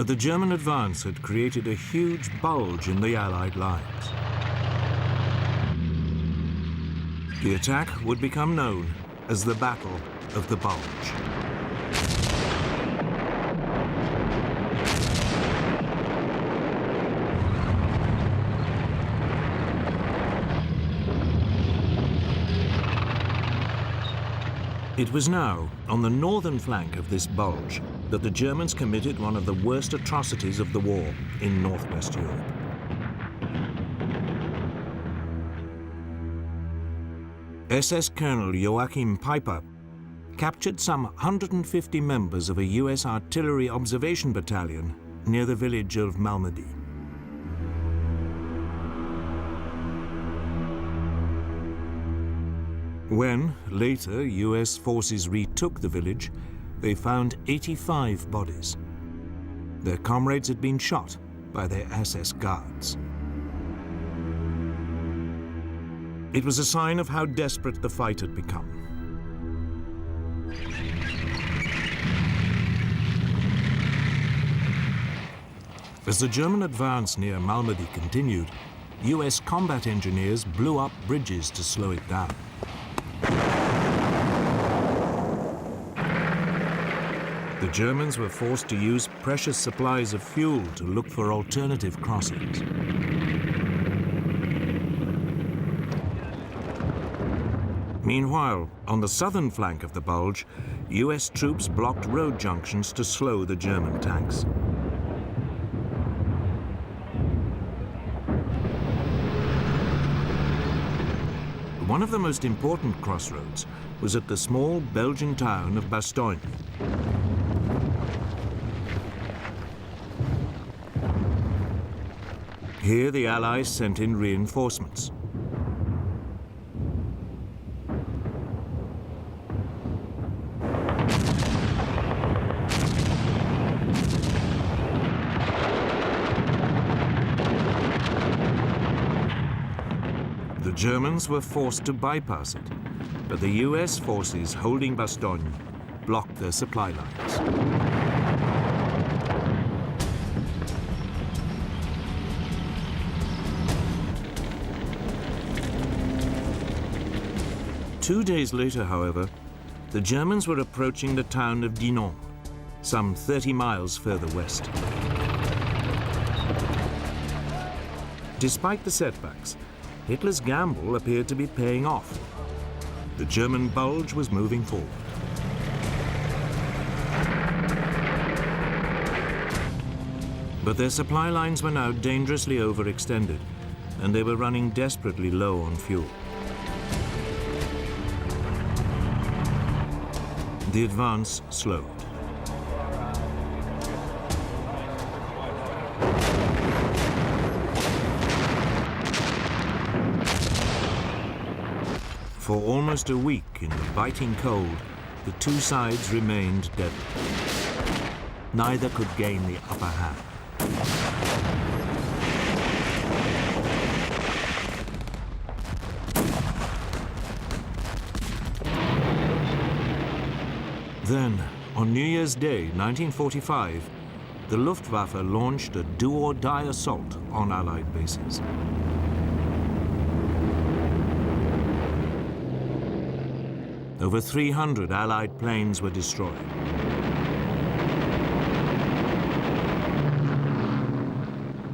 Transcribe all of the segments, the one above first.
But the German advance had created a huge bulge in the Allied lines. The attack would become known as the Battle of the Bulge. It was now on the northern flank of this bulge that the Germans committed one of the worst atrocities of the war in Northwest Europe. SS Colonel Joachim Peiper captured some 150 members of a US artillery observation battalion near the village of Malmedy. When, later, US forces retook the village, they found 85 bodies. Their comrades had been shot by their SS guards. It was a sign of how desperate the fight had become. As the German advance near Malmedy continued, US combat engineers blew up bridges to slow it down. The Germans were forced to use precious supplies of fuel to look for alternative crossings. Meanwhile, on the southern flank of the bulge, US troops blocked road junctions to slow the German tanks. One of the most important crossroads was at the small Belgian town of Bastogne. Here the Allies sent in reinforcements. The Germans were forced to bypass it, but the US forces holding Bastogne blocked their supply lines. 2 days later, however, the Germans were approaching the town of Dinant, some 30 miles further west. Despite the setbacks, Hitler's gamble appeared to be paying off. The German bulge was moving forward. But their supply lines were now dangerously overextended, and they were running desperately low on fuel. The advance slowed. For almost a week in the biting cold, the two sides remained deadly. Neither could gain the upper hand. Then, on New Year's Day, 1945, the Luftwaffe launched a do-or-die assault on Allied bases. Over 300 Allied planes were destroyed.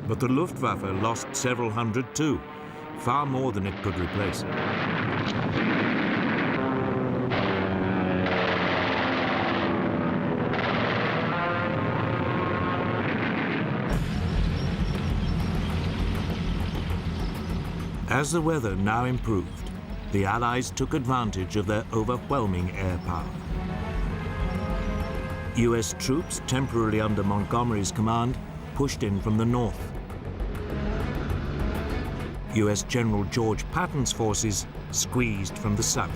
But the Luftwaffe lost several hundred too, far more than it could replace. As the weather now improved, the Allies took advantage of their overwhelming air power. US troops, temporarily under Montgomery's command, pushed in from the north. US General George Patton's forces squeezed from the south.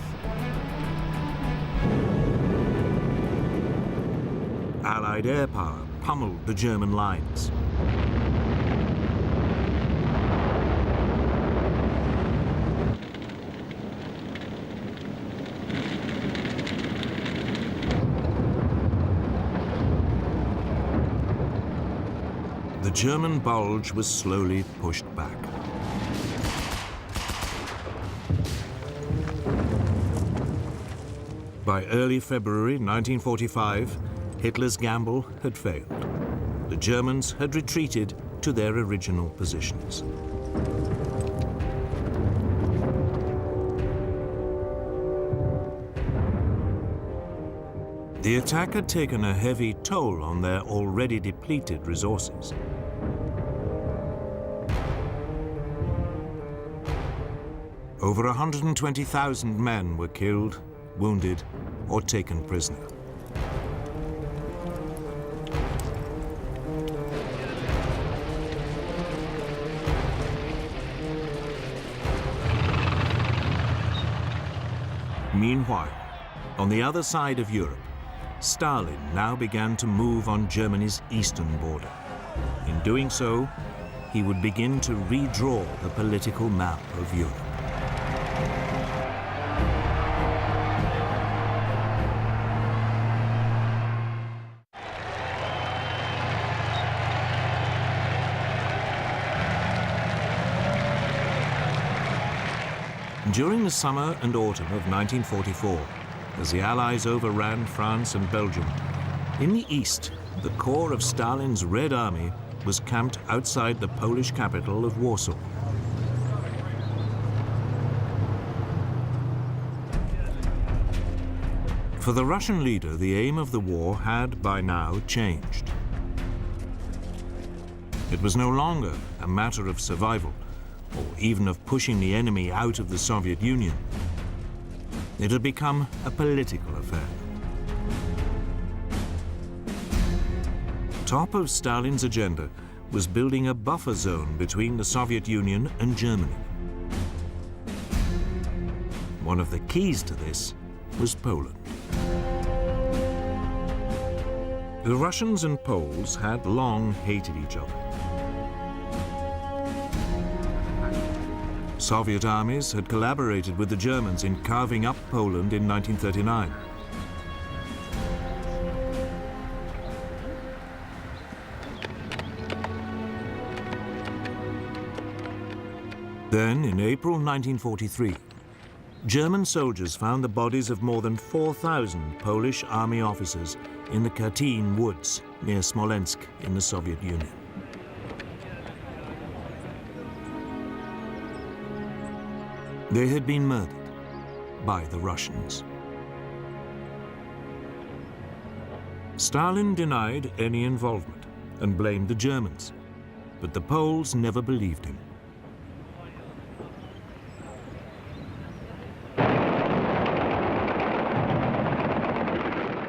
Allied air power pummeled the German lines. The German bulge was slowly pushed back. By early February 1945, Hitler's gamble had failed. The Germans had retreated to their original positions. The attack had taken a heavy toll on their already depleted resources. Over 120,000 men were killed, wounded, or taken prisoner. Meanwhile, on the other side of Europe, Stalin now began to move on Germany's eastern border. In doing so, he would begin to redraw the political map of Europe. During the summer and autumn of 1944, as the Allies overran France and Belgium, in the east, the core of Stalin's Red Army was camped outside the Polish capital of Warsaw. For the Russian leader, the aim of the war had by now changed. It was no longer a matter of survival, or even of pushing the enemy out of the Soviet Union. It had become a political affair. Top of Stalin's agenda was building a buffer zone between the Soviet Union and Germany. One of the keys to this was Poland. The Russians and Poles had long hated each other. Soviet armies had collaborated with the Germans in carving up Poland in 1939. Then, in April 1943, German soldiers found the bodies of more than 4,000 Polish army officers in the Katyn woods near Smolensk in the Soviet Union. They had been murdered by the Russians. Stalin denied any involvement and blamed the Germans, but the Poles never believed him.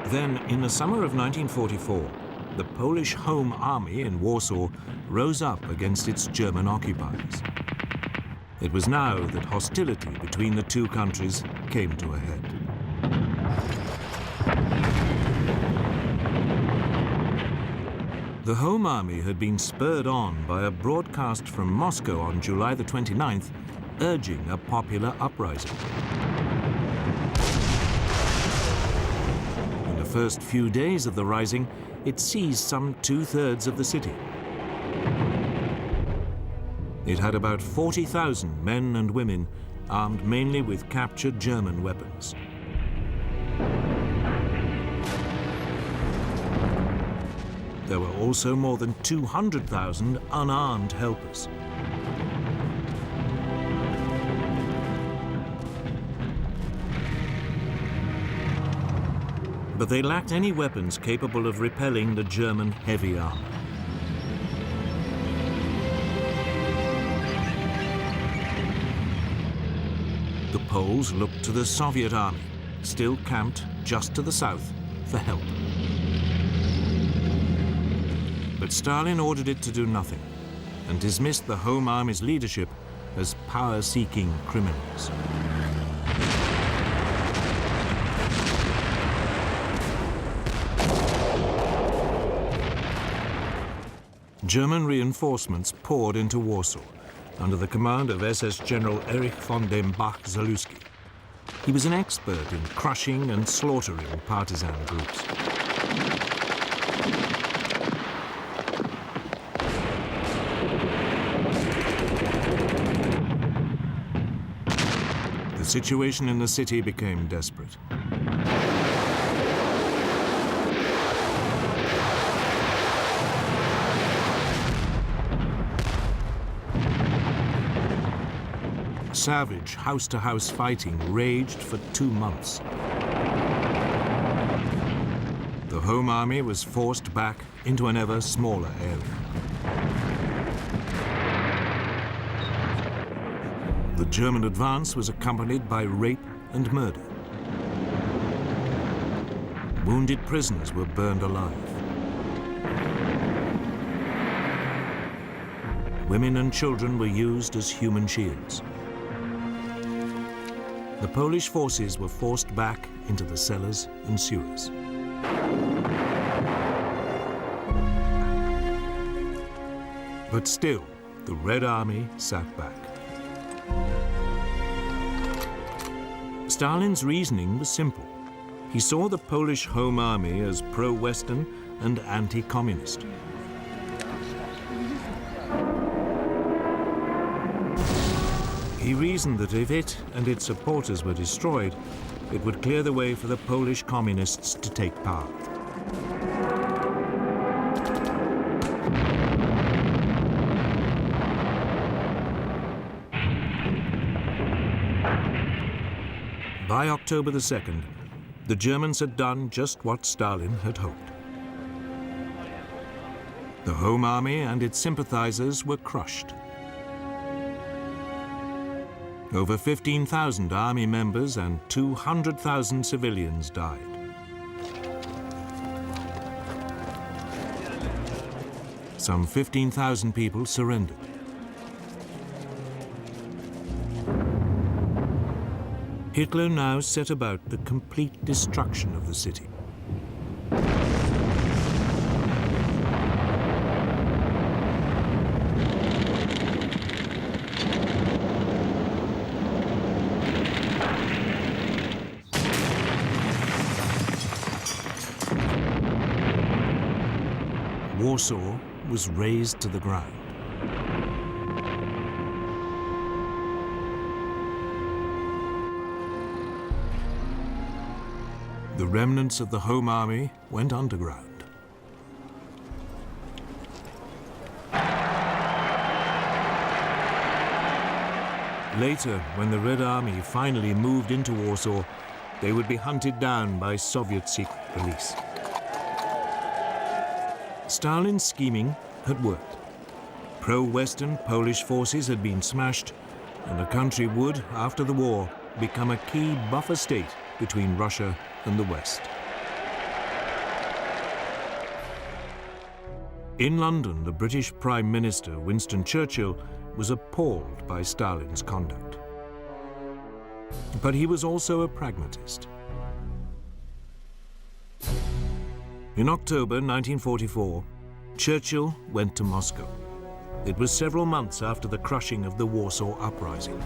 Then, in the summer of 1944, the Polish Home Army in Warsaw rose up against its German occupiers. It was now that hostility between the two countries came to a head. The Home Army had been spurred on by a broadcast from Moscow on July the 29th, urging a popular uprising. In the first few days of the rising, it seized some 2/3 of the city. It had about 40,000 men and women, armed mainly with captured German weapons. There were also more than 200,000 unarmed helpers. But they lacked any weapons capable of repelling the German heavy armor. The Poles looked to the Soviet army, still camped just to the south, for help. But Stalin ordered it to do nothing and dismissed the Home Army's leadership as power-seeking criminals. German reinforcements poured into Warsaw under the command of SS General Erich von dem Bach-Zalewski. He was an expert in crushing and slaughtering partisan groups. situation in the city became desperate. Savage house-to-house fighting raged for 2 months. The Home Army was forced back into an ever smaller area. The German advance was accompanied by rape and murder. Wounded prisoners were burned alive. Women and children were used as human shields. The Polish forces were forced back into the cellars and sewers. But still, the Red Army sat back. Stalin's reasoning was simple. He saw the Polish Home Army as pro-Western and anti-communist. He reasoned that if it and its supporters were destroyed, it would clear the way for the Polish communists to take power. By October the 2nd, the Germans had done just what Stalin had hoped. The Home Army and its sympathizers were crushed. Over 15,000 army members and 200,000 civilians died. Some 15,000 people surrendered. Hitler now set about the complete destruction of the city. Warsaw was razed to the ground. The remnants of the Home Army went underground. Later, when the Red Army finally moved into Warsaw, they would be hunted down by Soviet secret police. Stalin's scheming had worked. Pro-Western Polish forces had been smashed, and the country would, after the war, become a key buffer state between Russia and the West. In London, the British Prime Minister, Winston Churchill, was appalled by Stalin's conduct. But he was also a pragmatist. In October 1944, Churchill went to Moscow. It was several months after the crushing of the Warsaw Uprising.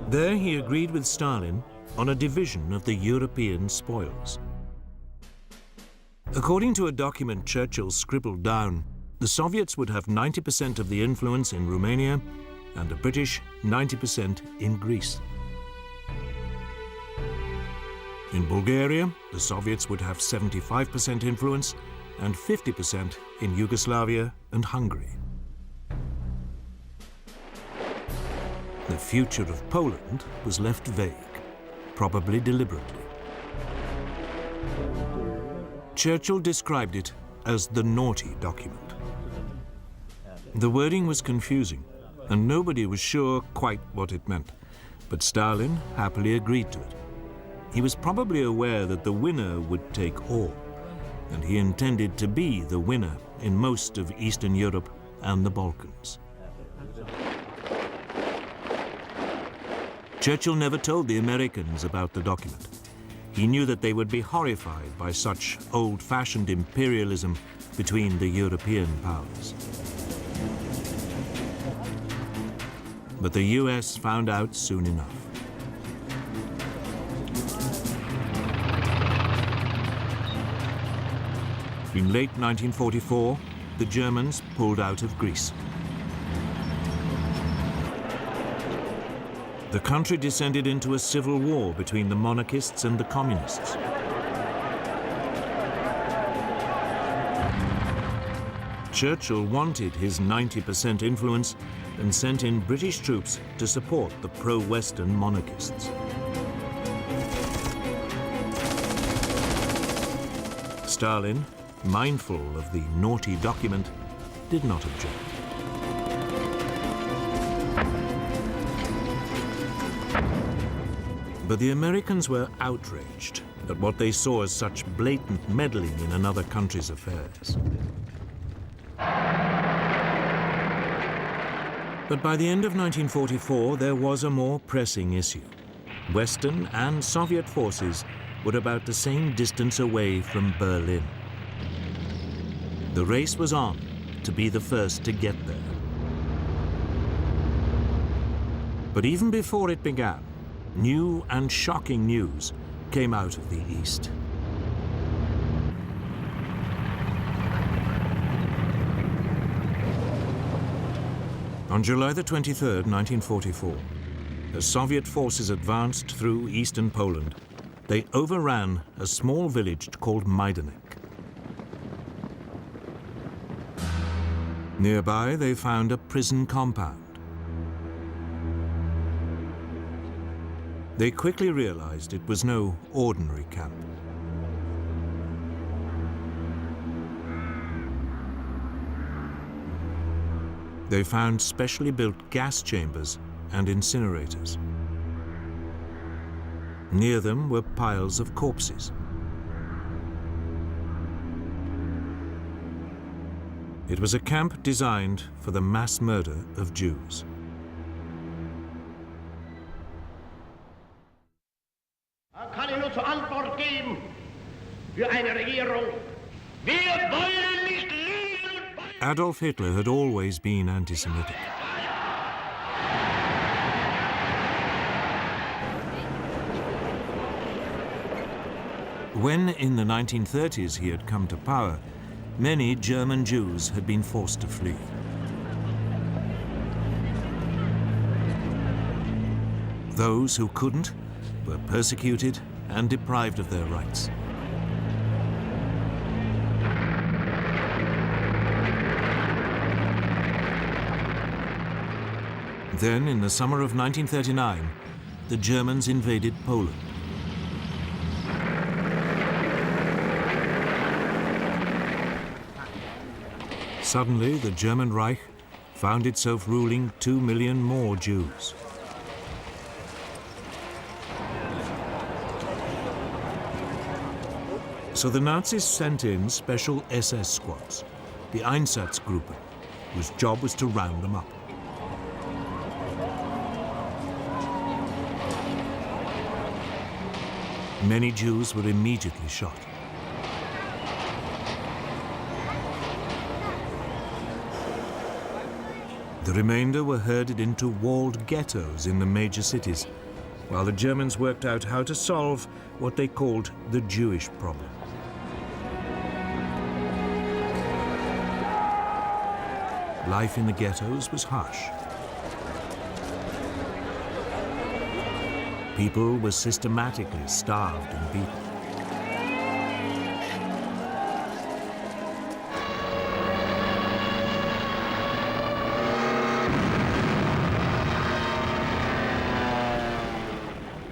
There he agreed with Stalin on a division of the European spoils. According to a document Churchill scribbled down, the Soviets would have 90% of the influence in Romania and the British 90% in Greece. In Bulgaria, the Soviets would have 75% influence and 50% in Yugoslavia and Hungary. The future of Poland was left vague, probably deliberately. Churchill described it as the naughty document. The wording was confusing, and nobody was sure quite what it meant, but Stalin happily agreed to it. He was probably aware that the winner would take all, and he intended to be the winner in most of Eastern Europe and the Balkans. Churchill never told the Americans about the document. He knew that they would be horrified by such old-fashioned imperialism between the European powers. But the US found out soon enough. In late 1944, the Germans pulled out of Greece. The country descended into a civil war between the monarchists and the communists. Churchill wanted his 90% influence and sent in British troops to support the pro-Western monarchists. Stalin, mindful of the naughty document, did not object. But the Americans were outraged at what they saw as such blatant meddling in another country's affairs. But by the end of 1944, there was a more pressing issue. Western and Soviet forces were about the same distance away from Berlin. The race was on to be the first to get there. But even before it began, new and shocking news came out of the East. On July the 23rd, 1944, as Soviet forces advanced through eastern Poland, they overran a small village called Majdanek. Nearby, they found a prison compound. They quickly realized it was no ordinary camp. They found specially built gas chambers and incinerators. Near them were piles of corpses. It was a camp designed for the mass murder of Jews. Kann ich nur zur Antwort geben für eine Regierung. Wir wollen nicht leben. Adolf Hitler had always been anti-Semitic. When in the 1930s he had come to power, many German Jews had been forced to flee. Those who couldn't were persecuted and deprived of their rights. Then, in the summer of 1939, the Germans invaded Poland. Suddenly, the German Reich found itself ruling 2 million more Jews. So the Nazis sent in special SS squads, the Einsatzgruppen, whose job was to round them up. Many Jews were immediately shot. The remainder were herded into walled ghettos in the major cities, while the Germans worked out how to solve what they called the Jewish problem. Life in the ghettos was harsh. People were systematically starved and beaten.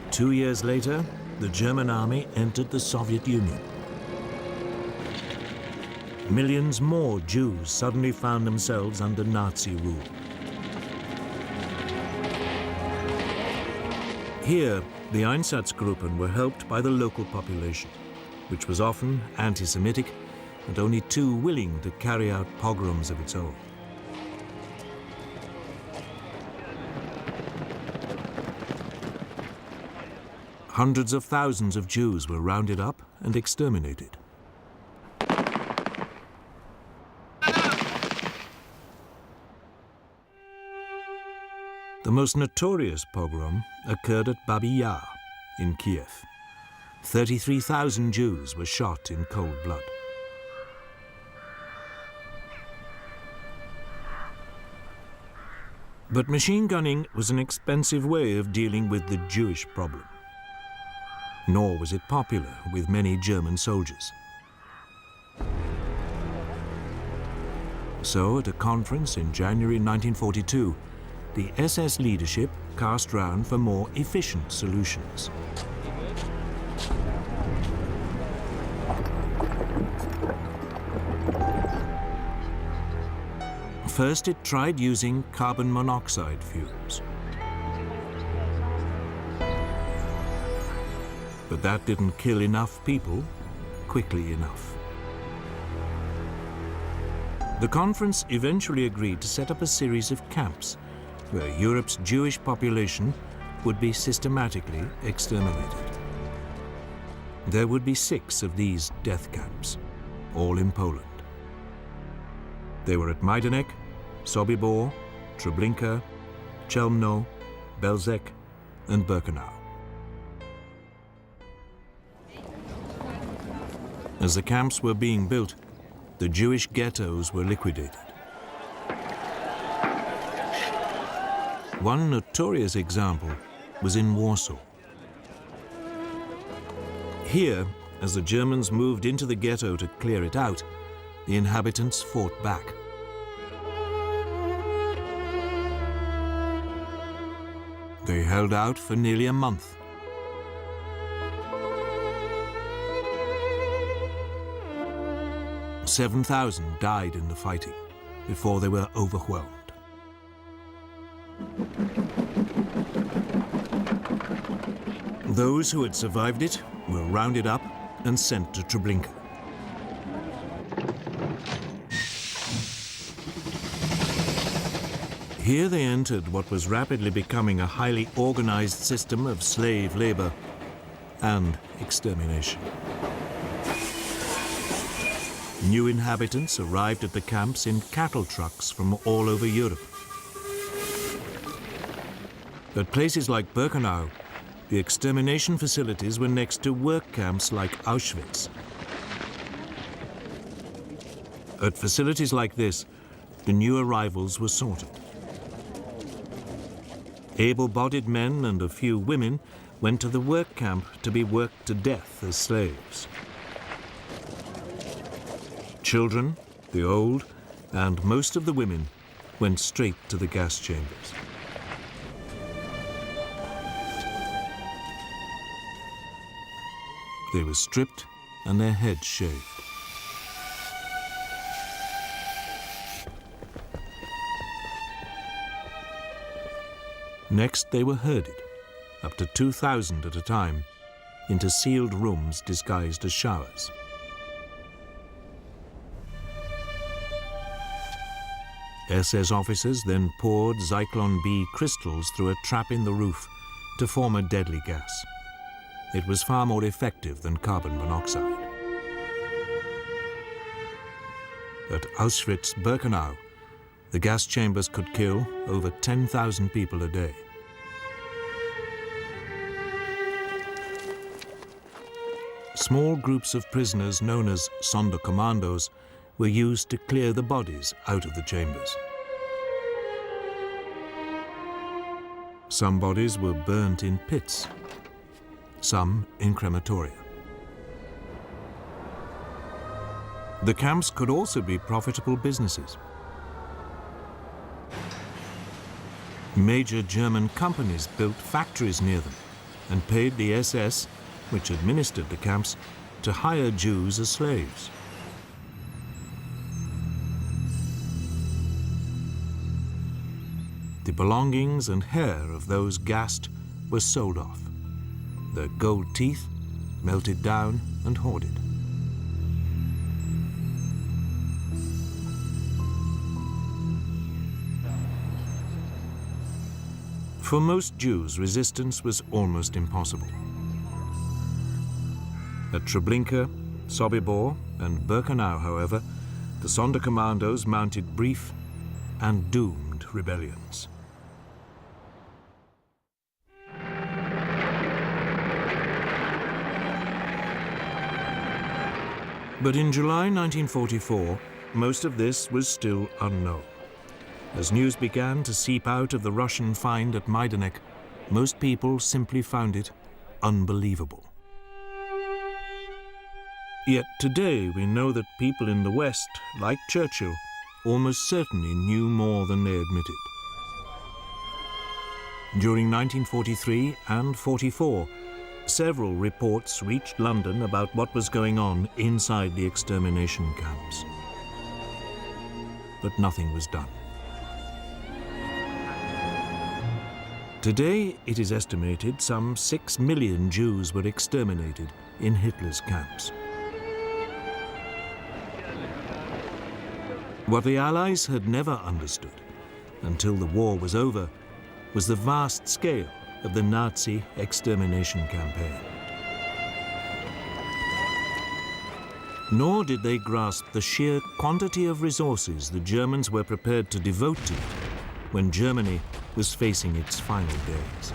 Two years later, the German army entered the Soviet Union. Millions more Jews suddenly found themselves under Nazi rule. Here, the Einsatzgruppen were helped by the local population, which was often anti-Semitic and only too willing to carry out pogroms of its own. Hundreds of thousands of Jews were rounded up and exterminated. The most notorious pogrom occurred at Babi Yar in Kiev. 33,000 Jews were shot in cold blood. But machine gunning was an expensive way of dealing with the Jewish problem. Nor was it popular with many German soldiers. So, at a conference in January 1942, the SS leadership cast round for more efficient solutions. First, it tried using carbon monoxide fumes. But that didn't kill enough people quickly enough. The conference eventually agreed to set up a series of camps where Europe's Jewish population would be systematically exterminated. There would be 6 of these death camps, all in Poland. They were at Majdanek, Sobibor, Treblinka, Chelmno, Belzec, and Birkenau. As the camps were being built, the Jewish ghettos were liquidated. One notorious example was in Warsaw. Here, as the Germans moved into the ghetto to clear it out, the inhabitants fought back. They held out for nearly a month. "7,000 died in the fighting before they were overwhelmed. Those who had survived it were rounded up and sent to Treblinka. Here they entered what was rapidly becoming a highly organized system of slave labor and extermination. New inhabitants arrived at the camps in cattle trucks from all over Europe. At places like Birkenau, the extermination facilities were next to work camps like Auschwitz. At facilities like this, the new arrivals were sorted. Able-bodied men and a few women went to the work camp to be worked to death as slaves. Children, the old, and most of the women went straight to the gas chambers. They were stripped and their heads shaved. Next, they were herded, up to 2,000 at a time, into sealed rooms disguised as showers. SS officers then poured Zyklon B crystals through a trap in the roof to form a deadly gas. It was far more effective than carbon monoxide. At Auschwitz-Birkenau, the gas chambers could kill over 10,000 people a day. Small groups of prisoners known as Sonderkommandos were used to clear the bodies out of the chambers. Some bodies were burnt in pits, some in crematoria. The camps could also be profitable businesses. Major German companies built factories near them and paid the SS, which administered the camps, to hire Jews as slaves. The belongings and hair of those gassed were sold off, their gold teeth melted down and hoarded. For most Jews, resistance was almost impossible. At Treblinka, Sobibor, and Birkenau, however, the Sonderkommandos mounted brief and doomed rebellions. But in July 1944, most of this was still unknown. As news began to seep out of the Russian find at Majdanek, most people simply found it unbelievable. Yet today we know that people in the West, like Churchill, almost certainly knew more than they admitted. During 1943 and 44, several reports reached London about what was going on inside the extermination camps. But nothing was done. Today, it is estimated some 6 million Jews were exterminated in Hitler's camps. What the Allies had never understood, until the war was over, was the vast scale of the Nazi extermination campaign. Nor did they grasp the sheer quantity of resources the Germans were prepared to devote to it when Germany was facing its final days.